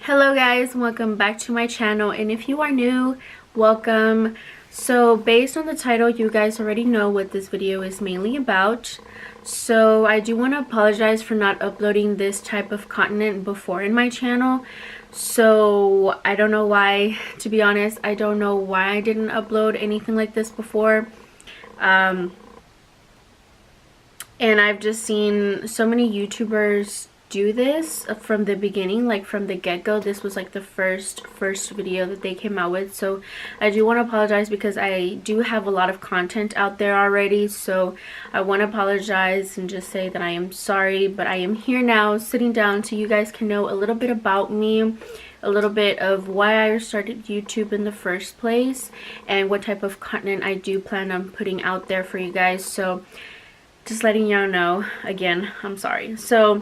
Hello guys, welcome back to my channel, and if you are new, welcome. So based on the title, you guys already know what this video is mainly about. So I do want to apologize for not uploading this type of content before in my channel. So I don't know why, to be honest. I don't know why I didn't upload anything like this before. And I've just seen so many YouTubers do this from the beginning, like from the get-go. This was like the first video that they came out with. So I do want to apologize because I do have a lot of content out there already. So I want to apologize and just say that I am sorry, but I am here now sitting down so you guys can know a little bit about me, a little bit of why I started YouTube in the first place, and what type of content I do plan on putting out there for you guys. So just letting y'all know, again, I'm sorry. So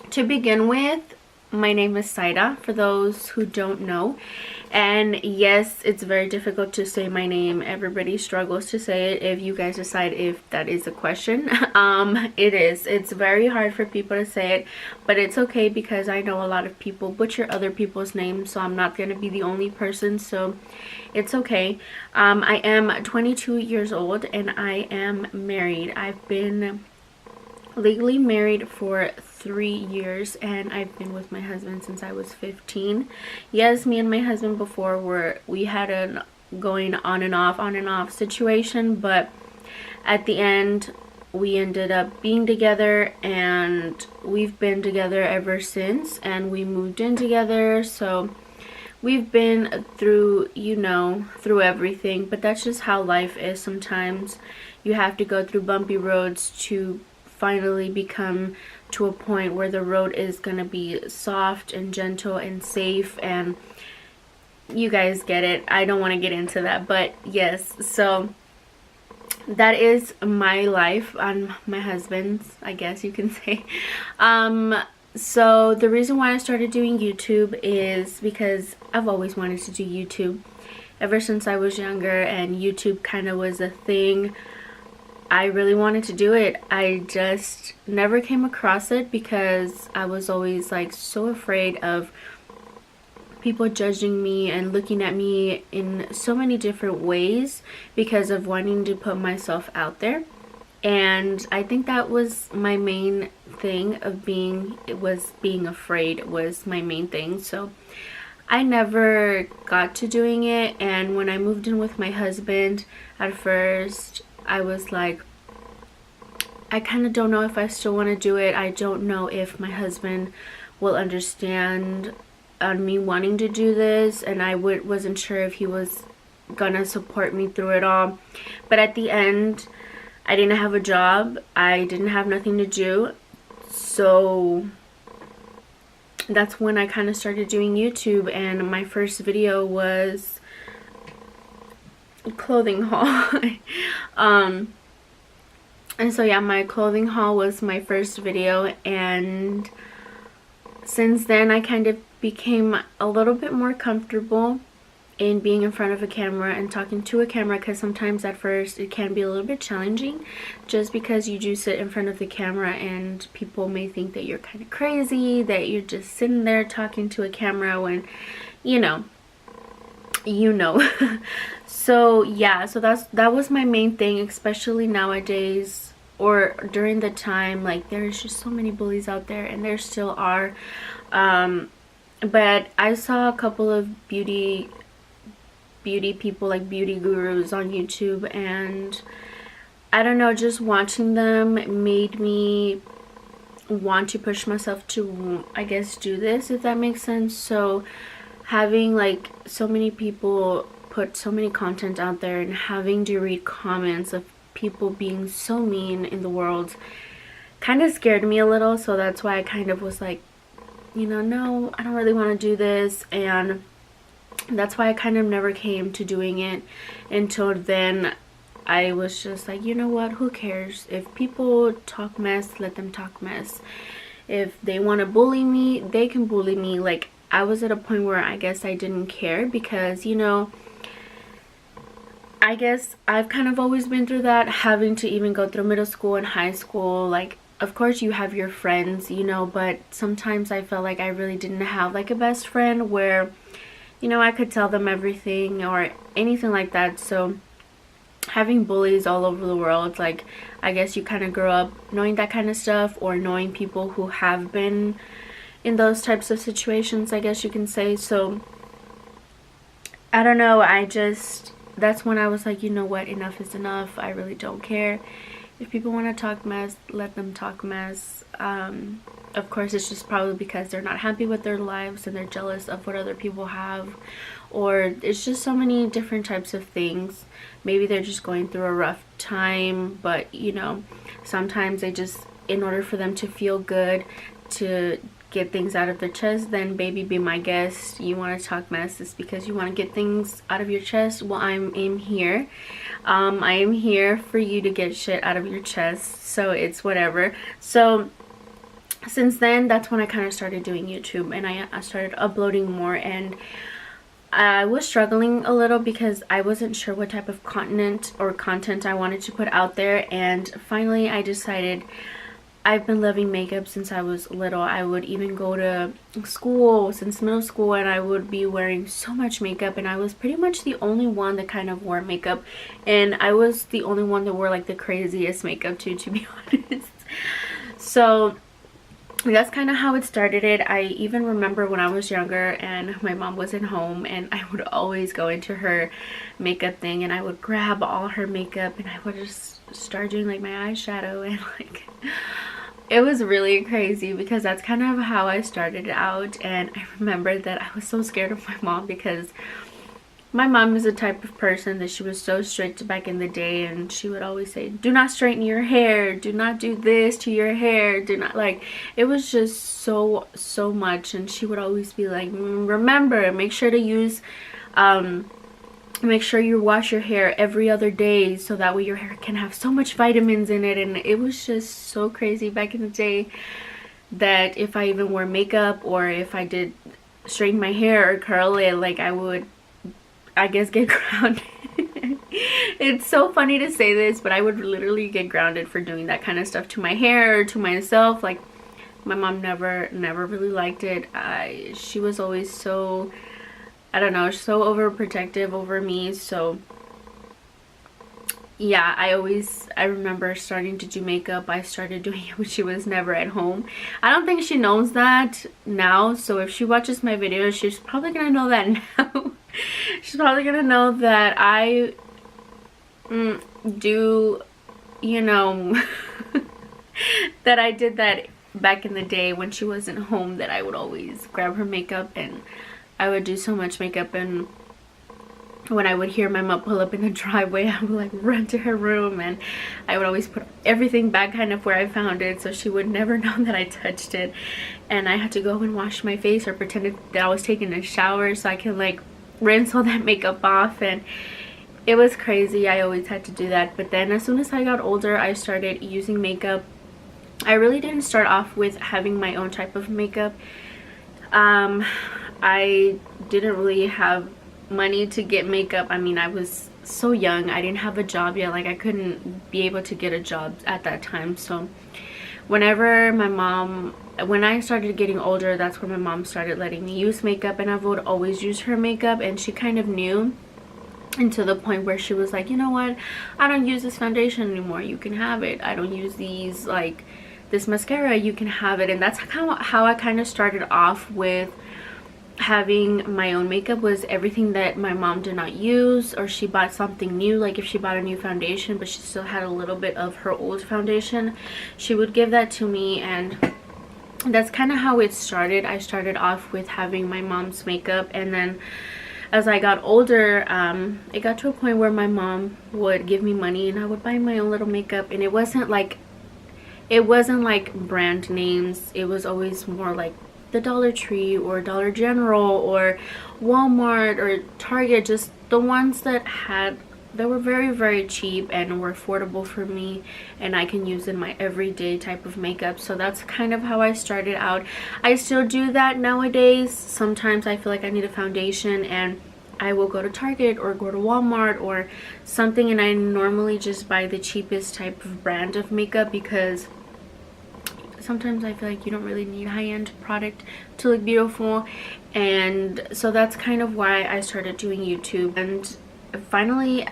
to begin with, my name is Saida, for those who don't know. And yes, it's very difficult to say my name. Everybody struggles to say it. If you guys decide if that is a question, it is. It's very hard for people to say it, but it's okay because I know a lot of people butcher other people's names, so I'm not going to be the only person, so it's okay. I am 22 years old and I am married. I've been legally married for 3 years and I've been with my husband since I was 15. Yes, me and my husband before we had a going on and off situation, but at the end we ended up being together and we've been together ever since, and we moved in together. So we've been through, you know, through everything, but that's just how life is. Sometimes you have to go through bumpy roads to finally become to a point where the road is gonna be soft and gentle and safe, and you guys get it. I don't want to get into that, but yes, so that is my life on my husband's, I guess you can say. So the reason why I started doing YouTube is because I've always wanted to do YouTube ever since I was younger, and YouTube kind of was a thing. I really wanted to do it. I just never came across it because I was always like so afraid of people judging me and looking at me in so many different ways because of wanting to put myself out there. And I think that was my main thing of being afraid was my main thing. So I never got to doing it. And when I moved in with my husband, at first I was like, I kind of don't know if I still want to do it. I don't know if my husband will understand me wanting to do this, and I wasn't sure if he was gonna support me through it all. But at the end, I didn't have a job. I didn't have nothing to do. So that's when I kind of started doing YouTube, and my first video was a clothing haul. And so yeah, my clothing haul was my first video, and since then I kind of became a little bit more comfortable in being in front of a camera and talking to a camera, because sometimes at first it can be a little bit challenging just because you do sit in front of the camera and people may think that you're kind of crazy, that you're just sitting there talking to a camera when you know. So yeah, so that was my main thing, especially nowadays, or during the time, like there's just so many bullies out there, and there still are. But I saw a couple of beauty people, like beauty gurus on YouTube, and I don't know, just watching them made me want to push myself to, I guess, do this, if that makes sense. So having like so many people put so many content out there and having to read comments of people being so mean in the world kind of scared me a little. So that's why I kind of was like, you know, no, I don't really want to do this. And that's why I kind of never came to doing it until then. I was just like, you know what, who cares? If people talk mess, let them talk mess. If they want to bully me, they can bully me. Like, I was at a point where I guess I didn't care because, you know, I guess I've kind of always been through that, having to even go through middle school and high school, like of course you have your friends, you know, but sometimes I felt like I really didn't have like a best friend where, you know, I could tell them everything or anything like that. So having bullies all over the world, like, I guess you kind of grow up knowing that kind of stuff, or knowing people who have been in those types of situations, I guess you can say. So I don't know, that's when I was like, you know what, enough is enough. I really don't care. If people want to talk mess, let them talk mess. Of course, it's just probably because they're not happy with their lives and they're jealous of what other people have, or it's just so many different types of things. Maybe they're just going through a rough time, but you know, sometimes they just, in order for them to feel good, to get things out of their chest, then baby, be my guest. You want to talk mess, it's because you want to get things out of your chest. Well, I am here. I am here for you to get shit out of your chest, so it's whatever. So since then, that's when I kind of started doing YouTube, and I started uploading more, and I was struggling a little because I wasn't sure what type of content I wanted to put out there. And finally I decided, I've been loving makeup since I was little. I would even go to school since middle school, and I would be wearing so much makeup, and I was pretty much the only one that kind of wore makeup, and I was the only one that wore like the craziest makeup too, to be honest. So that's kind of how it started. I even remember when I was younger and my mom wasn't home, and I would always go into her makeup thing, and I would grab all her makeup and I would just start doing like my eyeshadow, and like, it was really crazy because that's kind of how I started out. And I remember that I was so scared of my mom because my mom is the type of person that she was so strict back in the day, and she would always say, do not straighten your hair, do not do this to your hair, do not, like, it was just so much. And she would always be like, remember, make sure to use make sure you wash your hair every other day, so that way your hair can have so much vitamins in it. And it was just so crazy back in the day that if I even wore makeup, or if I did straighten my hair or curl it, like, I would, I guess, get grounded. It's so funny to say this, but I would literally get grounded for doing that kind of stuff to my hair or to myself. Like, my mom never really liked it. She was always so, I don't know, so overprotective over me. So yeah, I remember starting to do makeup. I started doing it when she was never at home. I don't think she knows that now, so if she watches my videos, she's probably gonna know that now. She's probably gonna know that I do, you know, that I did that back in the day when she wasn't home, that I would always grab her makeup, and I would do so much makeup. And when I would hear my mom pull up in the driveway, I would like run to her room, and I would always put everything back kind of where I found it, so she would never know that I touched it. And I had to go and wash my face, or pretend that I was taking a shower so I can like rinse all that makeup off. And it was crazy. I always had to do that. But then as soon as I got older, I started using makeup. I really didn't start off with having my own type of makeup. I didn't really have money to get makeup. I mean, I was so young. I didn't have a job yet. Like, I couldn't be able to get a job at that time. So whenever when I started getting older, that's when my mom started letting me use makeup, and I would always use her makeup. And she kind of knew, and to the point where she was like, you know what, I don't use this foundation anymore, you can have it. I don't use these, like this mascara, you can have it. And that's how I kind of started off with having my own makeup. Was everything that my mom did not use, or she bought something new, like if she bought a new foundation but she still had a little bit of her old foundation, she would give that to me. And that's kind of how it started. I started off with having my mom's makeup, and then as I got older, it got to a point where my mom would give me money and I would buy my own little makeup. And it wasn't like brand names. It was always more like the Dollar Tree or Dollar General or Walmart or Target, just the ones that were very, very cheap and were affordable for me, and I can use in my everyday type of makeup. So that's kind of how I started out. I still do that nowadays. Sometimes I feel like I need a foundation, and I will go to Target or go to Walmart or something, and I normally just buy the cheapest type of brand of makeup, because sometimes I feel like you don't really need high-end product to look beautiful. And so that's kind of why I started doing YouTube. And finally,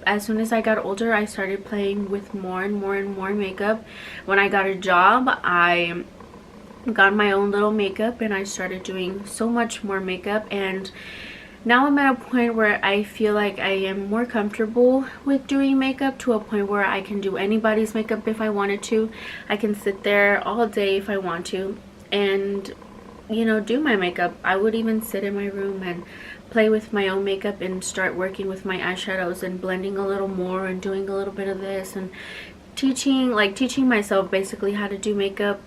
as soon as I got older, I started playing with more and more and more makeup. When I got a job, I got my own little makeup and I started doing so much more makeup. And now I'm at a point where I feel like I am more comfortable with doing makeup, to a point where I can do anybody's makeup if I wanted to. I can sit there all day if I want to and, you know, do my makeup. I would even sit in my room and play with my own makeup and start working with my eyeshadows and blending a little more and doing a little bit of this and teaching myself basically how to do makeup.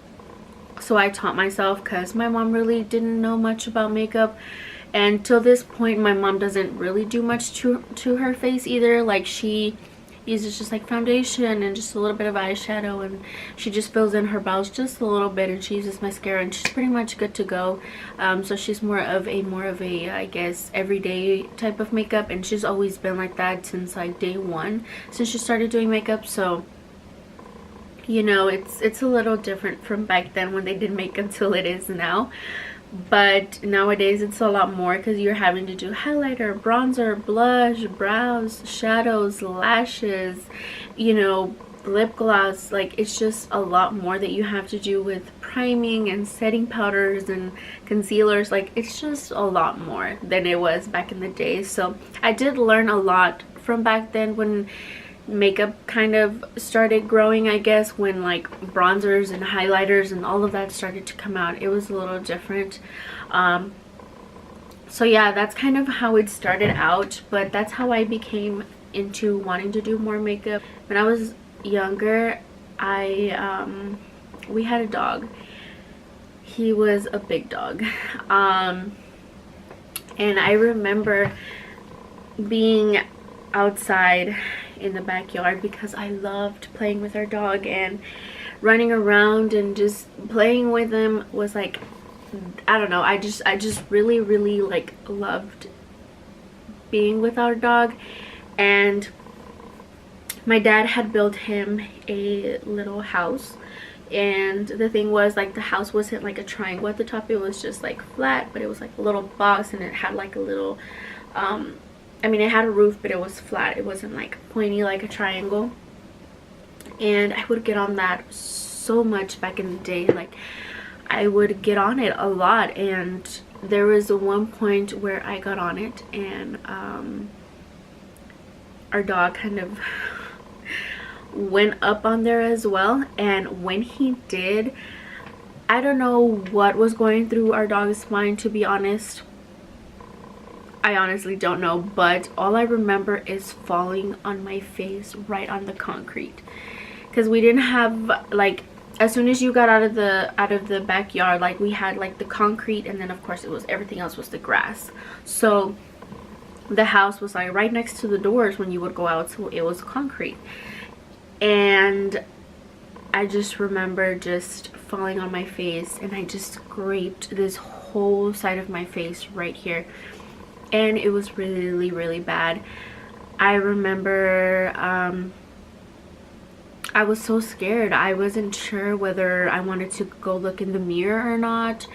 So I taught myself because my mom really didn't know much about makeup. And till this point, my mom doesn't really do much to her face either. Like, she uses just like foundation and just a little bit of eyeshadow, and she just fills in her brows just a little bit, and she uses mascara, and she's pretty much good to go. So she's more of a I guess everyday type of makeup, and she's always been like that since like day one, since she started doing makeup. So, you know, it's a little different from back then when they did makeup till it is now. But nowadays it's a lot more, because you're having to do highlighter, bronzer, blush, brows, shadows, lashes, you know, lip gloss. Like, it's just a lot more that you have to do with priming and setting powders and concealers. Like, it's just a lot more than it was back in the day. So I did learn a lot from back then, when makeup kind of started growing, I guess, when like bronzers and highlighters and all of that started to come out. It was a little different. So yeah, that's kind of how it started out, but that's how I became into wanting to do more makeup. When I was younger, we had a dog. He was a big dog. And I remember being outside in the backyard, because I loved playing with our dog, and running around and just playing with him was like, I don't know, I just really like loved being with our dog. And my dad had built him a little house, and the thing was, like, the house wasn't like a triangle at the top, it was just like flat, but it was like a little box, and it had like a little I mean, it had a roof, but it was flat. It wasn't like pointy like a triangle. And I would get on that so much back in the day. Like, I would get on it a lot. And there was one point where I got on it, and our dog kind of went up on there as well. And when he did, I don't know what was going through our dog's mind, to be honest. I honestly don't know, but all I remember is falling on my face right on the concrete, because we didn't have, like, as soon as you got out of the backyard, like, we had like the concrete, and then of course it was, everything else was the grass. So the house was like right next to the doors when you would go out, so it was concrete. And I just remember just falling on my face, and I just scraped this whole side of my face right here, and it was really, really bad. I remember I was so scared. I wasn't sure whether I wanted to go look in the mirror or not.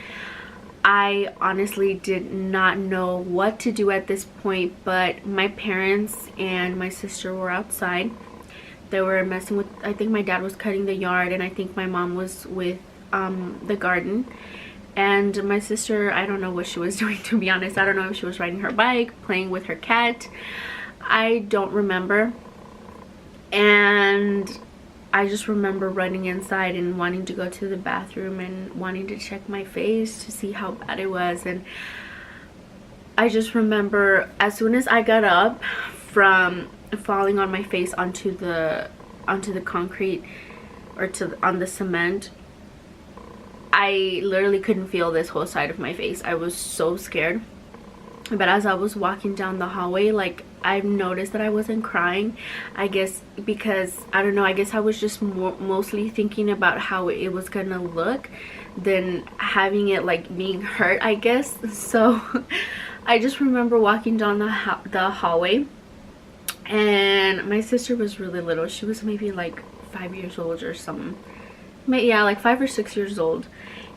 I honestly did not know what to do at this point, but my parents and my sister were outside. They were messing with, I think my dad was cutting the yard, and I think my mom was with the garden. And my sister, I don't know what she was doing, to be honest. I don't know if she was riding her bike, playing with her cat. I don't remember. And I just remember running inside and wanting to go to the bathroom and wanting to check my face to see how bad it was. And I just remember, as soon as I got up from falling on my face onto the concrete, or on the cement, I literally couldn't feel this whole side of my face. I was so scared. But as I was walking down the hallway, like, I noticed that I wasn't crying. I guess because, I don't know, I guess I was just mostly thinking about how it was gonna look than having it like being hurt, I guess. So I just remember walking down the hallway, and my sister was really little. She was maybe like 5 years old or something. yeah, like 5 or 6 years old.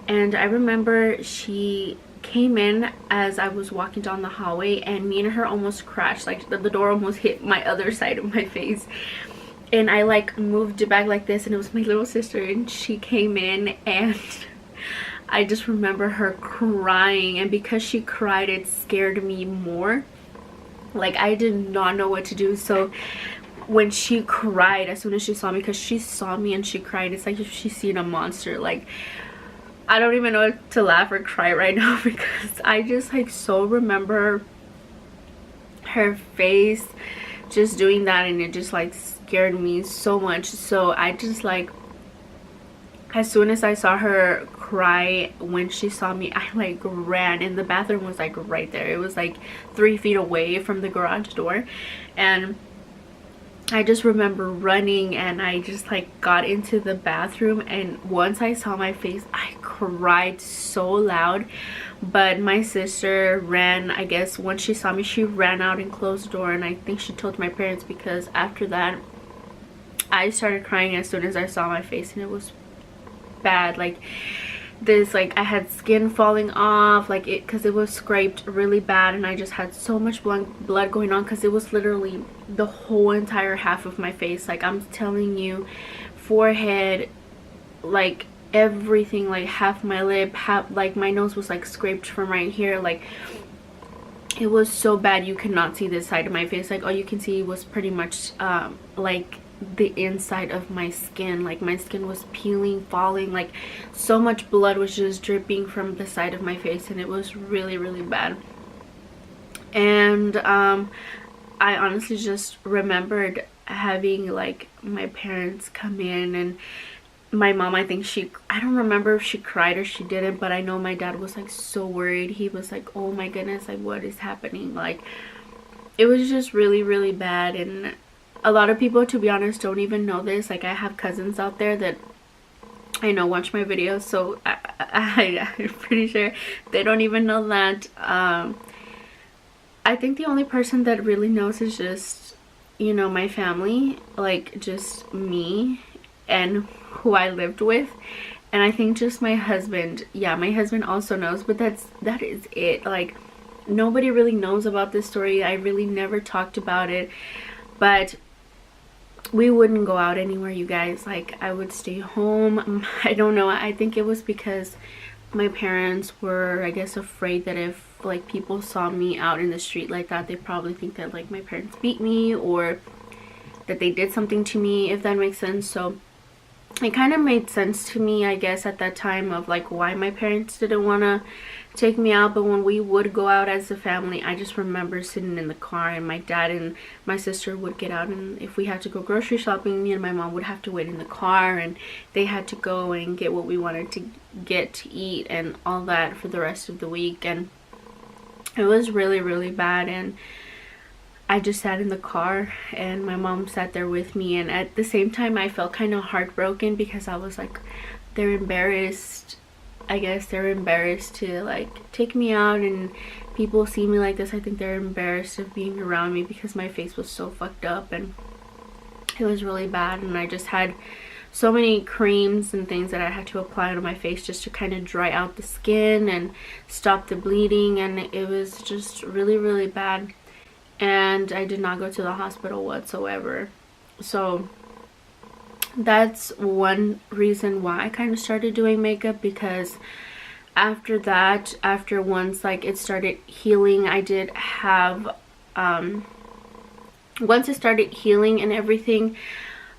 And I remember she came in as I was walking down the hallway, and me and her almost crashed. Like the door almost hit my other side of my face, and I like moved it back like this, and it was my little sister, and she came in, and I just remember her crying, and because she cried, it scared me more. Like I did not know what to do. So when she cried, as soon as she saw me, because she saw me and she cried, it's like if she's seen a monster. Like I don't even know if to laugh or cry right now because I just like so remember her face just doing that, and it just like scared me so much. So I just like, as soon as I saw her cry when she saw me, I like ran, and the bathroom was like right there. It was like 3 feet away from the garage door, and I just remember running, and I just like got into the bathroom, and once I saw my face, I cried so loud. But my sister ran, I guess once she saw me, she ran out and closed the door, and I think she told my parents, because after that I started crying as soon as I saw my face, and it was bad. Like this, like I had skin falling off, like it, because it was scraped really bad, and I just had so much blood going on, because it was literally the whole entire half of my face. Like I'm telling you, forehead, like everything, like half my lip, half, like my nose was like scraped from right here. Like it was so bad, you cannot see this side of my face. Like all you can see was pretty much like the inside of my skin. Like my skin was peeling, falling, like so much blood was just dripping from the side of my face, and it was really, really bad. And I honestly just remembered having like my parents come in, and my mom, I think I don't remember if she cried or she didn't, but I know my dad was like so worried. He was like, oh my goodness, like what is happening? Like it was just really, really bad. And a lot of people, to be honest, don't even know this. Like I have cousins out there that I know watch my videos, so I'm pretty sure they don't even know that. I think the only person that really knows is just, you know, my family, like just me and who I lived with. And I think just my husband, yeah, my husband also knows, but that is it. Like nobody really knows about this story. I really never talked about it, but we wouldn't go out anywhere, you guys. Like I would stay home. I don't know, I think it was because my parents were, I guess, afraid that if like people saw me out in the street like that, they probably think that like my parents beat me, or that they did something to me, if that makes sense. So it kind of made sense to me, I guess, at that time, of like why my parents didn't want to take me out. But when we would go out as a family, I just remember sitting in the car, and my dad and my sister would get out, and if we had to go grocery shopping, me and my mom would have to wait in the car, and they had to go and get what we wanted to get to eat and all that for the rest of the week. And it was really, really bad. And I just sat in the car, and my mom sat there with me, and at the same time I felt kind of heartbroken, because I was like, they're embarrassed. I guess they're embarrassed to like take me out, and people see me like this. I think they're embarrassed of being around me, because my face was so fucked up, and it was really bad. And I just had so many creams and things that I had to apply on my face just to kind of dry out the skin and stop the bleeding, and it was just really, really bad. And I did not go to the hospital whatsoever. So that's one reason why I kind of started doing makeup, because after that, after once like it started healing, I did have once it started healing and everything,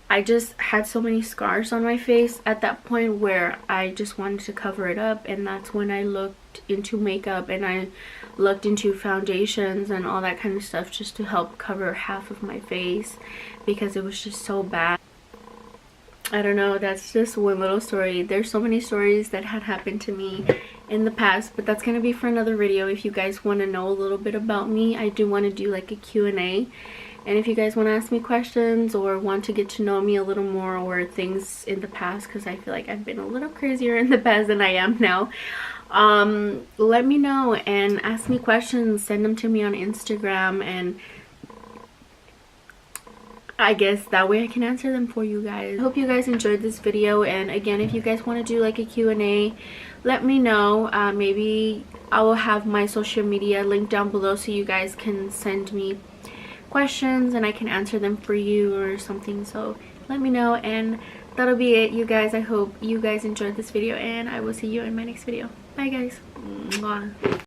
I just had so many scars on my face at that point where I just wanted to cover it up. And that's when I looked into makeup, and I looked into foundations and all that kind of stuff, just to help cover half of my face, because it was just so bad. I don't know, that's just one little story. There's so many stories that had happened to me in the past, but that's gonna be for another video. If you guys want to know a little bit about me, I do want to do like a Q&A. And if you guys want to ask me questions, or want to get to know me a little more, or things in the past, because I feel like I've been a little crazier in the past than I am now, let me know and ask me questions. Send them to me on Instagram, and I guess that way I can answer them for you guys. I hope you guys enjoyed this video, and again, if you guys want to do like a Q&A, let me know. Maybe I will have my social media linked down below so you guys can send me questions and I can answer them for you or something. So let me know, and that'll be it, you guys. I hope you guys enjoyed this video, and I will see you in my next video. Bye guys. Mwah.